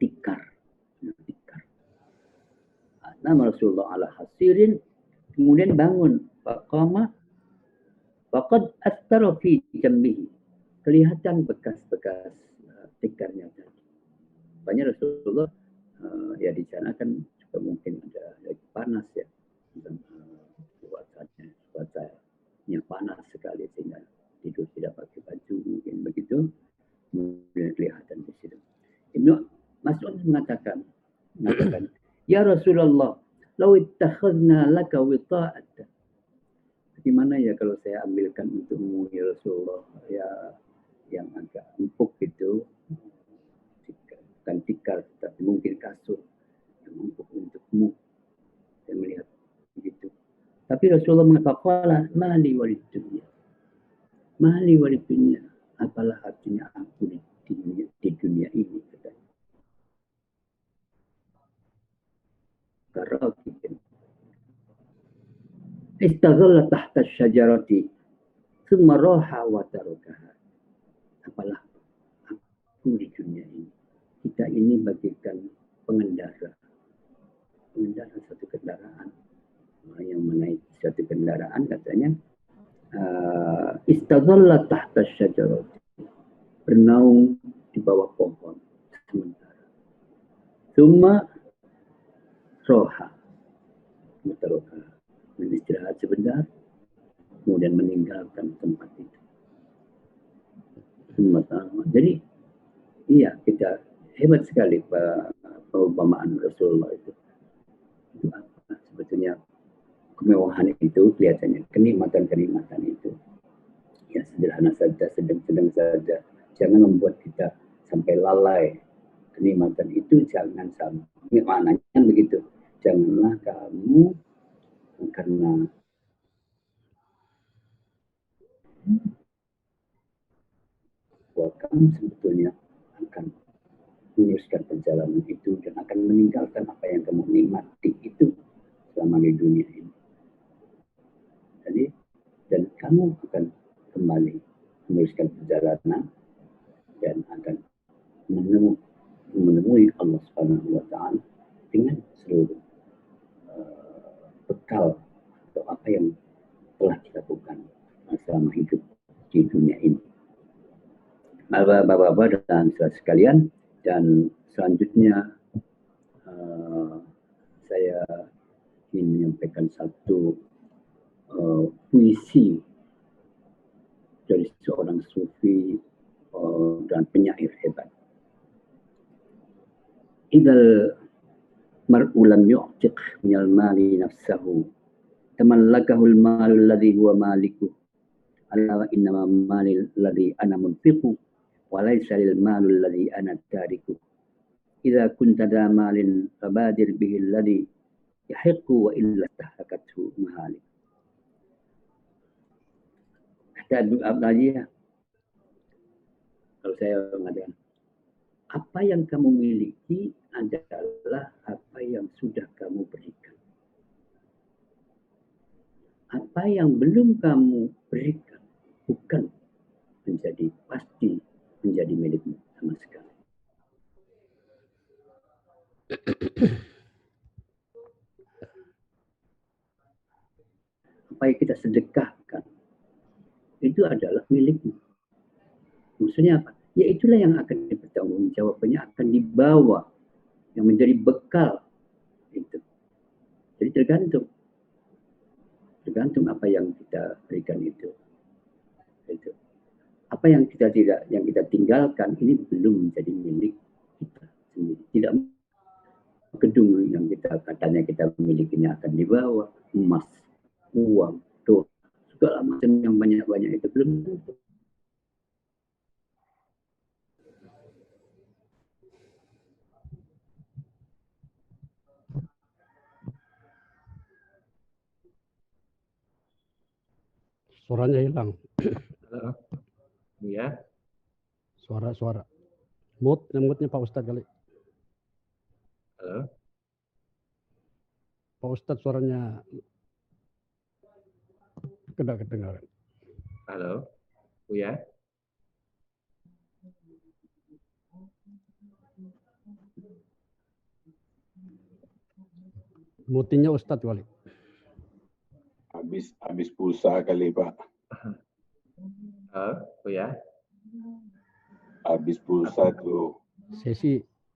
tikar. Nama Rasulullah ala hasirin, kemudian bangun. Faqama faqad athara fi jambihi. Kelihatan bekas-bekas tikarnya tadi. Banyak Rasulullah ya di sana kan juga mungkin ada lagi panas ya. Cuacanya panas sekali sehingga tidur tidak pakai baju mungkin begitu. Kemudian kelihatan di situ. Ibnu Mas'ud mengatakan, ya Rasulullah, lau ittakhadna laka wita'at. Bagaimana ya kalau saya ambilkan untukmu ya Rasulullah, ya yang agak empuk itu, bukan tikar, tapi mungkin kasur yang empuk untukmu. Saya melihat begitu. Tapi Rasulullah mengatakan, mali walid dunia. Mali walid dunia. Apalah artinya aku di dunia ini. Karakibin. Istazalla tahta syajarati. Thumma raha wa tarukaha. Apalah aku di dunia ini. Kita ini bagikan pengendara. Pengendara satu kendaraan. Yang menaiki satu kendaraan katanya. Istazalla tahta syajarati. Bernaung di bawah pohon. Sementara. Thumma roha. Mutaroka. Beristirahat sebentar. Kemudian meninggalkan tempat itu. Jadi, iya kita hebat sekali perumpamaan Rasulullah itu. Itu apa? Sebetulnya kemewahan itu kelihatannya, kenikmatan-kenikmatan itu. Ya sederhana saja, sedang-sedang saja. Jangan membuat kita sampai lalai. Kenikmatan itu jangan sampai, maknanya begitu. Janganlah kamu karena bahwa kamu sebetulnya akan meneruskan perjalanan itu dan akan meninggalkan apa yang kamu nikmati itu selama di dunia ini. Jadi, dan kamu akan kembali meneruskan perjalanan dan akan menemui Allah Subhanahu wa Ta'ala dengan seluruh bekal atau apa yang telah dilakukan selama hidup di dunia ini. Bapak-bapak dan saudara sekalian, dan selanjutnya saya ingin menyampaikan satu puisi dari seorang sufi dan penyair hebat. Idal mar'u lam yu'tiq minal mali nafsahu tamallakahul malul ladhi huwa maliku ala innama malil ladhi ana munfiqu wa laysa lil malul ladhi ana tariku idza kunta da malin fabadir bihi alladhi yahiqu wa illa tahakathu mahalik. Kata Abu Abdallah, kalau saya mengatakan, apa yang kamu miliki adalah apa yang sudah kamu berikan. Apa yang belum kamu berikan bukan pasti menjadi milikmu sama sekali. Apa yang kita sedekahkan itu adalah milikmu. Maksudnya apa? Ya itulah yang akan dipertanggungjawabkannya, akan dibawa, yang menjadi bekal itu. Jadi tergantung apa yang kita berikan itu. Apa yang kita tinggalkan ini belum menjadi milik kita sendiri. Tidak, gedung yang katanya kita milikinya akan dibawa, emas, uang, dolar, segala macam yang banyak-banyak itu belum tentu. Suaranya hilang. Ya. Suara. Mute-nya Pak Ustadz kali. Halo. Pak Ustadz suaranya kedengaran. Halo. Buya. Mutinya Ustadz kali. Habis pulsa kali Pak. Halo. Buya. Habis pulsa tuh.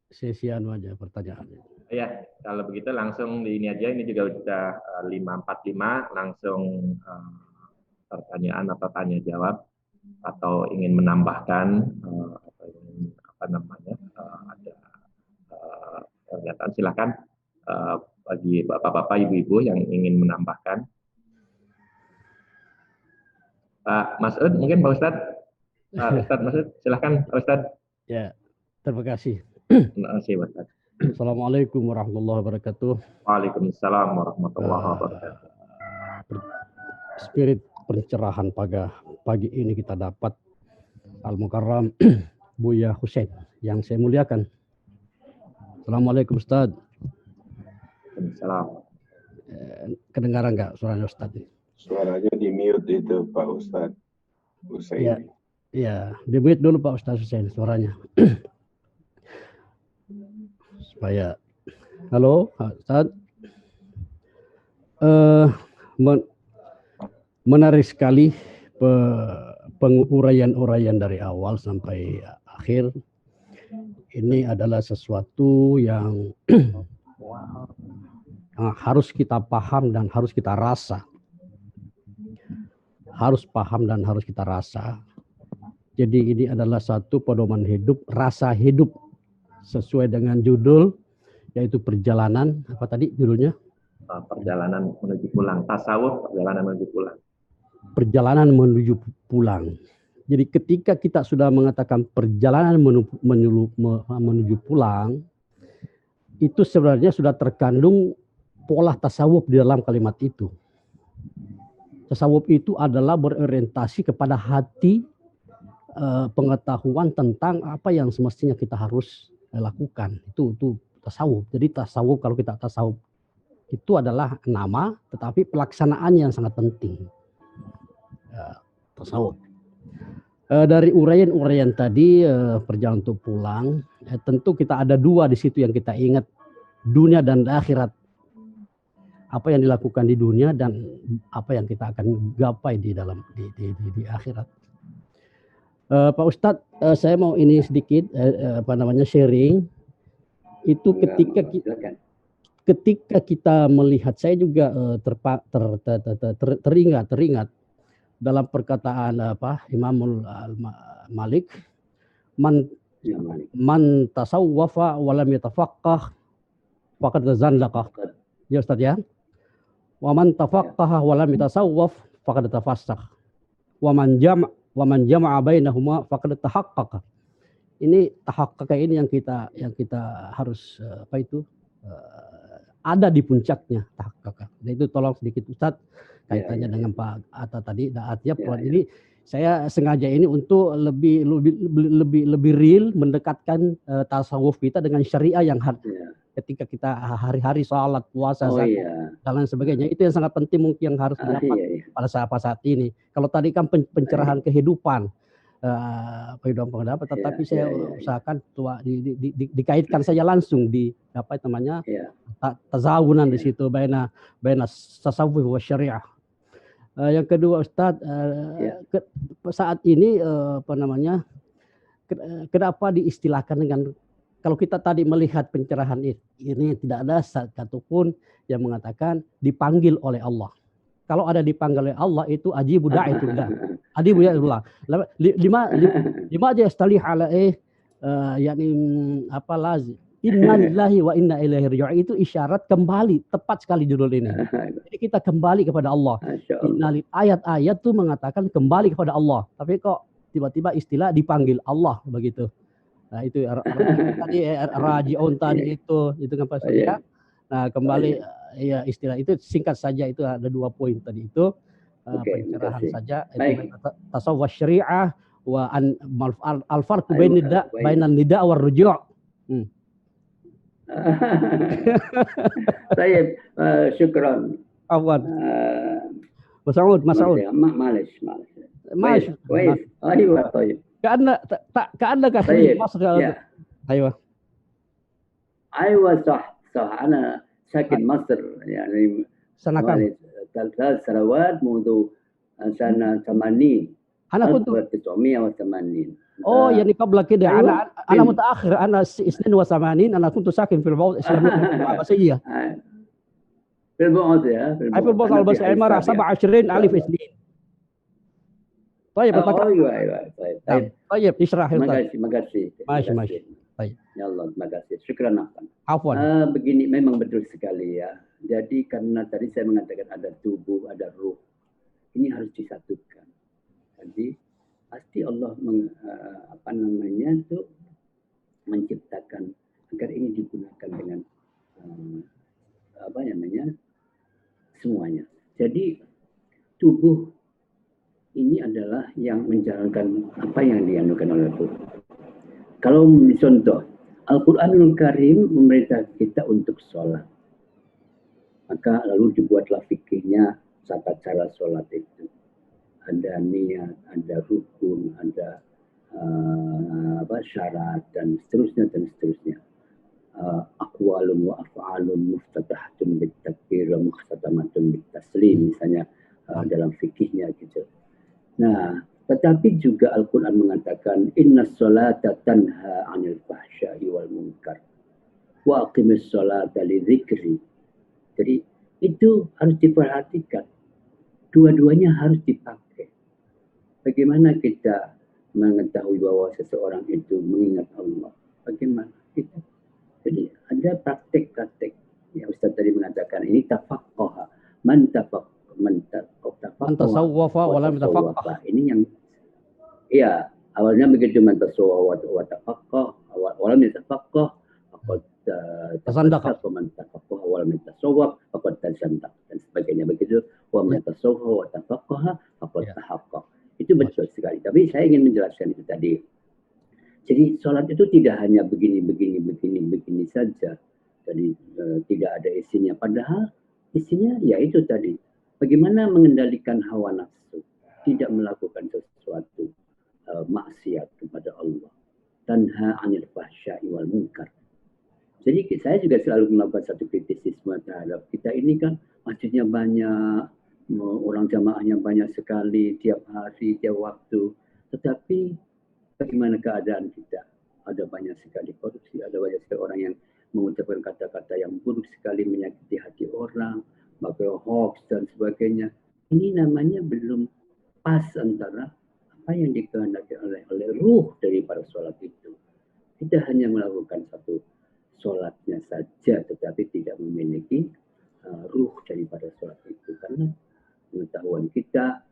Sesi anu aja pertanyaannya. Ya, kalau begitu langsung di ini aja. Ini juga sudah 5:45. Langsung pertanyaan atau tanya jawab atau ingin menambahkan ada pernyataan, silakan bagi bapak-bapak, ibu-ibu yang ingin menambahkan. Pak Mas'ud, mungkin Pak Ustadz. Pak Ustadz Mas'ud, silakan Pak Ustadz. Ya, terima kasih. Terima kasih Pak Ustadz. Assalamualaikum warahmatullahi wabarakatuh. Waalaikumsalam warahmatullahi wabarakatuh. Spirit pencerahan pagi ini kita dapat Al-Mukarram Buya Husain yang saya muliakan. Assalamualaikum Ustaz. Waalaikumsalam. Kedengaran nggak suaranya Ustaz? Suaranya di mute itu Pak Ustadz Husain. Iya, di mute dulu Pak Ustaz Husain suaranya. Supaya halo Ustaz. Menarik sekali penguraian-uraian dari awal sampai akhir. Ini adalah sesuatu yang harus kita paham dan harus kita rasa. Harus paham dan harus kita rasa. Jadi ini adalah satu pedoman hidup, rasa hidup sesuai dengan judul, yaitu perjalanan, apa tadi judulnya? Perjalanan menuju pulang, tasawuf perjalanan menuju pulang. Perjalanan menuju pulang. Jadi ketika kita sudah mengatakan perjalanan menuju pulang, itu sebenarnya sudah terkandung pola tasawuf di dalam kalimat itu. Tasawuf itu adalah berorientasi kepada hati, pengetahuan tentang apa yang semestinya kita harus lakukan. Itu tasawuf. Jadi tasawuf, kalau kita tasawuf itu adalah nama, tetapi pelaksanaannya yang sangat penting. Tasawuf. Dari uraian-uraian tadi, perjalanan untuk pulang, tentu kita ada dua di situ yang kita ingat, dunia dan akhirat. Apa yang dilakukan di dunia dan apa yang kita akan gapai di dalam di akhirat. Pak Ustadz, saya mau ini sedikit sharing. Itu ketika kita melihat, saya juga teringat dalam perkataan Imamul Malik, man tasawwafa wa lam yatafaqqah faqad zandaqa. Ya Ustaz ya. Wa man tafaqqaha wa lam yatasawwaf faqad tafassakh. Wa man jama'a bainahuma faqad tahaqqaqa. Ini tahaqqaqa ini yang kita harus ada di puncaknya tahaqqaqa. Dan itu tolong sedikit Ustaz kaitannya dengan Pak Atta tadi. Ini saya sengaja ini untuk lebih real mendekatkan tasawuf kita dengan syariah yang ketika kita hari-hari sholat, puasa, zakat, dan lain sebagainya. Itu yang sangat penting mungkin yang harus didapat pada saat ini. Kalau tadi kan pencerahan kehidupan, pendapat, tetapi saya usahakan dikaitkan saja langsung di tazawunan di situ baina tasawuf wa syariah. Yang kedua Ustadz, saat ini kenapa diistilahkan dengan, kalau kita tadi melihat pencerahan ini tidak ada satupun yang mengatakan dipanggil oleh Allah. Kalau ada dipanggil oleh Allah itu ajibu da'itullah. Ajibu da'itullah. Lima aja istalih ala lazim. Inna lillahi wa inna ilaihi raji'un. Itu isyarat kembali, tepat sekali judul ini. Jadi kita kembali kepada Allah. Ayat-ayat itu mengatakan kembali kepada Allah. Tapi kok tiba-tiba istilah dipanggil Allah begitu. Nah itu tadi raji'un tadi itu kan Pak Surya. Nah kembali ya istilah itu singkat saja, itu ada 2 poin tadi itu. Pencerahan saja. Tasawuf syariah wa an al farq أيوة، baina nida wa ruju'. طيب شكرا. Afwan. آه، Mas'ud. معلش ماشي. كويس ايوه طيب. كأنك خريج طيب مصر. يا. ايوه صح انا ساكن مصر يعني سنة كم؟ 3 سنوات منذ سنة 80. أنا كنت 1980. يعني قبل كده. أيوة. أنا متأخر. أنا 82. أنا كنت ساكن في البعوث الإسلامية العباسية. في البعوث يا في البعوث العباسية عمارة 27,000 سنين. طيب ايوه طيب اشرح. makasih. ماشي. طيب. Yallah, terima kasih. Syukran Afwan. Afwan. Begini, memang betul sekali ya. Jadi karena tadi saya mengatakan ada tubuh, ada ruh. Ini harus disatukan. Jadi pasti Allah menciptakan agar ini digunakan dengan semuanya. Jadi tubuh ini adalah yang menjalankan apa yang dianukan oleh Tuhan. Kalau contoh, Al-Quranul Karim memerintah kita untuk sholat. Maka lalu dibuatlah fikihnya tata cara sholat itu. Ada niat, ada rukun, ada syarat, dan seterusnya. Aqwalun wa af'alun muftatahatun bitakbir wa muhtatamatun bitaslim, misalnya dalam fikihnya gitu. Nah, tetapi juga Al-Quran mengatakan inna sholata tanha 'anil fahsya'i wal munkar wa aqimis sholata li dzikri. Jadi itu harus diperhatikan. Dua-duanya harus dipakai. Bagaimana kita mengetahui bahwa seseorang itu mengingat Allah? Bagaimana kita? Jadi ada praktek-praktek. Ya, Ustaz tadi mengatakan ini tafaqqaha. Man tasawwafa wa lam tafaqqah. Ini yang iya, awalnya begitu, man tasawwafa wa tafaqqah, wa lam tafaqqah, faqad tasandaqa, wa man tafaqqah wa lam tasawwaf, faqad tasandaqa, dan sebagainya begitu. Wa man tasawwafa wa tafaqqaha, faqad tahaqqaq. Itu betul sekali. Tapi saya ingin menjelaskan itu tadi. Jadi sholat itu tidak hanya begini saja. Jadi tidak ada isinya. Padahal isinya ya itu tadi. Bagaimana mengendalikan hawa nafsu, tidak melakukan sesuatu maksiat kepada Allah. Tanha 'anil fahsya'i wal munkar. Jadi saya juga selalu melakukan satu kritisisme terhadap kita ini kan masjidnya banyak, orang jamaahnya banyak sekali tiap hari, tiap waktu. Tetapi bagaimana keadaan kita? Ada banyak sekali korupsi, ada banyak sekali orang yang mengucapkan kata-kata yang buruk sekali, menyakiti hati orang, pakai hoax dan sebagainya. Ini namanya belum pas antara apa yang dikehendaki oleh ruh daripada sholat itu. Kita hanya melakukan satu sholatnya saja, tetapi tidak memiliki ruh daripada sholat itu. Karena pengetahuan kita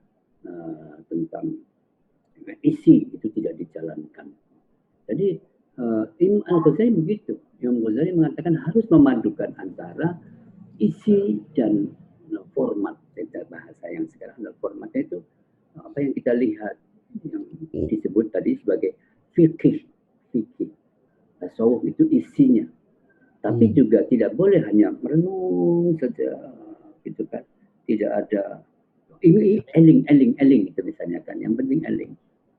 tentang isi itu tidak dijalankan. Jadi Imam Al-Ghazali begitu. Imam Ghazali mengatakan harus memadukan antara isi dan format. Bahasa yang sekarang adalah formatnya itu apa yang kita lihat yang disebut tadi sebagai fikih. Tasawuf itu isinya. Tapi juga tidak boleh hanya merenung saja gitu kan. Tidak ada ini eling itu misalnya kan. Yang penting eling.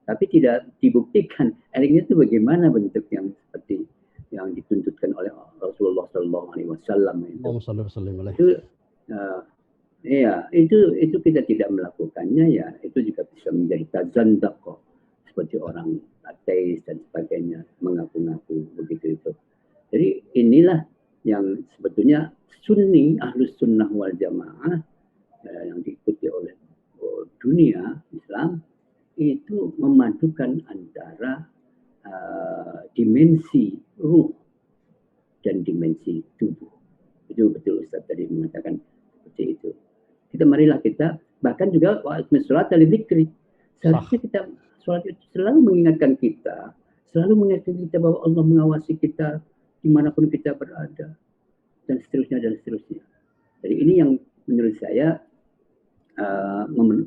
Tapi tidak dibuktikan elingnya itu bagaimana bentuk yang seperti yang dituntutkan oleh Rasulullah SAW itu kita tidak melakukannya, ya itu juga bisa menjadi tazandaq seperti orang ateis dan sebagainya mengaku-ngaku begitu itu. Jadi inilah yang sebetulnya Sunni, Ahlus Sunnah wal Jamaah yang diikuti oleh dunia Islam itu memadukan antara dimensi ruh dan dimensi tubuh. Itu betul Ustaz tadi mengatakan seperti itu. Marilah kita bahkan juga wa'aqimis sholata li dzikri. Seharusnya kita sholat itu selalu mengingatkan kita, bahwa Allah mengawasi kita dimanapun kita berada, dan seterusnya. Jadi ini yang menurut saya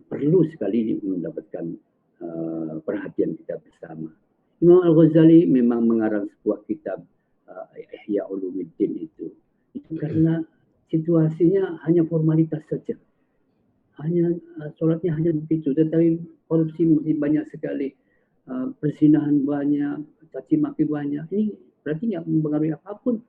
perlu sekali mendapatkan perhatian kita bersama. Imam Al-Ghazali memang mengarang sebuah kitab Ihya Ulumuddin itu karena situasinya hanya formalitas saja. Hanya sholatnya hanya begitu, tetapi korupsi masih banyak sekali, perzinahan banyak, caci maki banyak. Ini berarti nggak mempengaruhi apapun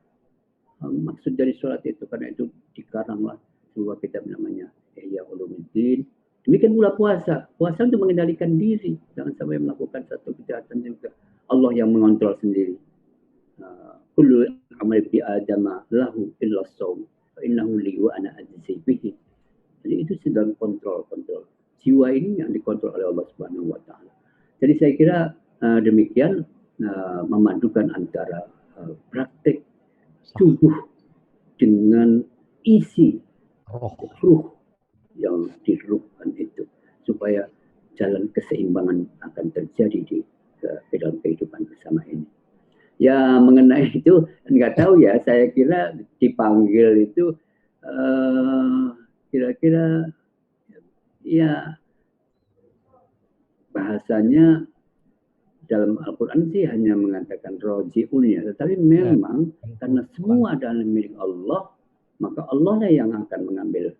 maksud dari sholat itu. Karena itu dikaranglah sebuah kitab namanya Ihya Ulumuddin. Demikian pula puasa. Puasa untuk mengendalikan diri, jangan sampai melakukan satu kejahatan juga. Allah yang mengontrol sendiri. Kullu amal bi adama lahu illa shaum fa innahu li wa ana ajzi bihi. Jadi itu sedang kontrol. Jiwa ini yang dikontrol oleh Allah Subhanahu wa taala. Jadi saya kira demikian memadukan antara praktek tubuh dengan isi ruh yang diruhkan itu supaya jalan keseimbangan akan terjadi di dalam kehidupan bersama ini. Ya mengenai itu nggak tahu ya, saya kira dipanggil itu kira-kira ya bahasanya dalam Al-Quran sih hanya mengatakan roji'un ya, tetapi memang karena semua adalah milik Allah, maka Allah lah yang akan mengambil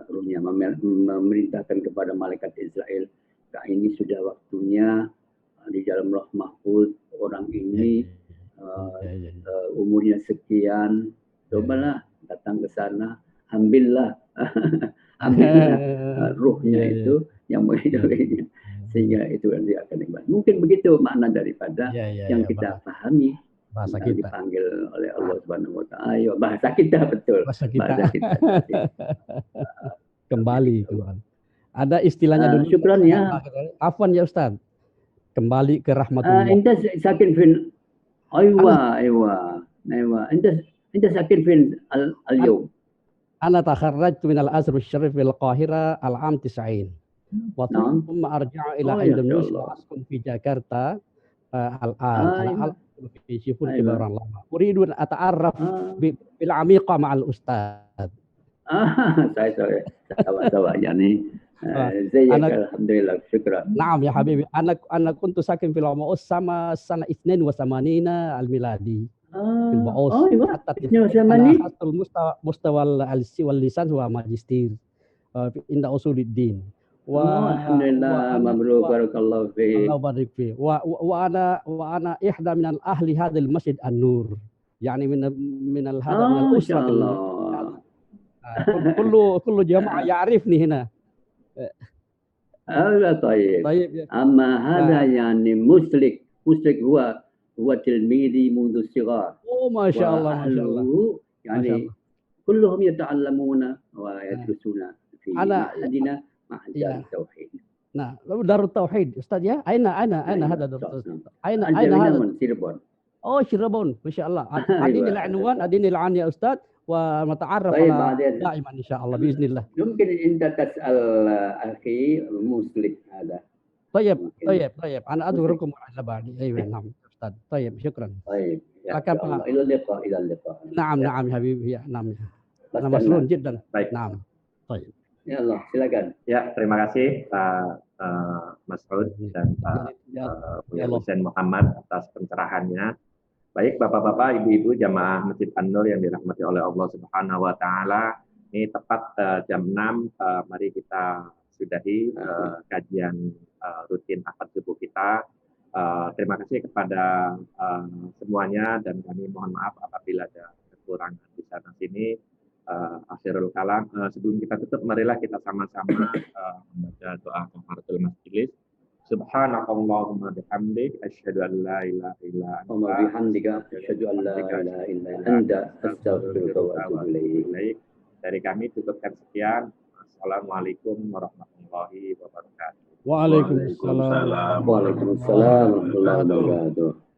ruhnya, memerintahkan kepada malaikat Israel, nah ini sudah waktunya di dalam Lauh Mahfuz orang ini umurnya sekian, cobalah datang ke sana, ambillah ruhnya itu yang menghidupkannya, sehingga itu nanti akan kembali. Mungkin begitu makna daripada yang kita pahami, bahasa kita dipanggil oleh Allah Subhanahu wa taala. Bahasa kita betul. Bahasa kita. Kembali. Ada istilahnya dulu. Syukran ya. Afwan ya Ustaz. Kembali ke rahmatullah. Enta sakin fin. Aywa. Enta sakin fin al-yawm. Ana takharrajtu min al-Azhar al-Sharif bil Qahira al-am 90. Wa thumma arja'u ila Indonesia wa askun fi Jakarta al-an. في شيفون كبار الله أريد أن أتعرف بالعميقة مع الأستاذ. saya sawa يعني زيك الحمد لله شكرا. نعم يا حبيبي أنا كنت ساكن في البعوث سنة 82 الميلادي في البعوث حتى أنا أخذت مستوى اللسان والماجستير عند أصول الدين. Alhamdulillah, mabruk, barakallahu fiik. Allah barik fiik. Wa ana ihda min ahli hadzal masjid An-Nur. Yani min al-usrah. kullu jamaah ya'rifni hina. طيب. أما هذا يعني مسلك هو تلميذي منذ الصغر. ما شاء الله ما شاء الله. يعني كلهم يتعلمون ويدرسون في معهدنا. معهد التوحيد. نعم دار التوحيد أستاذ يا أين هذا دار التوحيد؟ أين هذا؟ من سيربون. شيربون ما شاء الله. أديني العنوان أديني العنوان يا أستاذ ونتعرف على دائما إن شاء الله بإذن الله. يمكن أنت تسأل أخي مسلك هذا. طيب أنا أذكركم على بعض. أيوة نعم أستاذ. طيب شكرا. طيب إلى اللقاء. نعم يا حبيبي نعم. أنا مسرور جدا. نعم. طيب. Ya Allah, silakan. Ya, terima kasih Pak Mas Saud dan Pak Hussein Muhammad atas pencerahannya. Baik Bapak-bapak, Ibu-ibu jamaah Masjid An-Nur yang dirahmati oleh Allah Subhanahu wa taala. Ini tepat jam 6, mari kita sudahi kajian rutin akad subuh kita. Terima kasih kepada semuanya dan kami mohon maaf apabila ada kekurangan di sana sini. Akhirul kalam, sebelum kita tutup marilah kita sama-sama membaca doa kafaratul majlis. Subhanakallahumma bihamdik asyhadu an la ilaha illa anta wa bihamdika asyhadu an la ilaha illa anta astaghfiruka wa atubu ilaik. Dari kami cukupkan sekian. Assalamualaikum warahmatullahi wabarakatuh. Waalaikumsalam warahmatullahi wabarakatuh.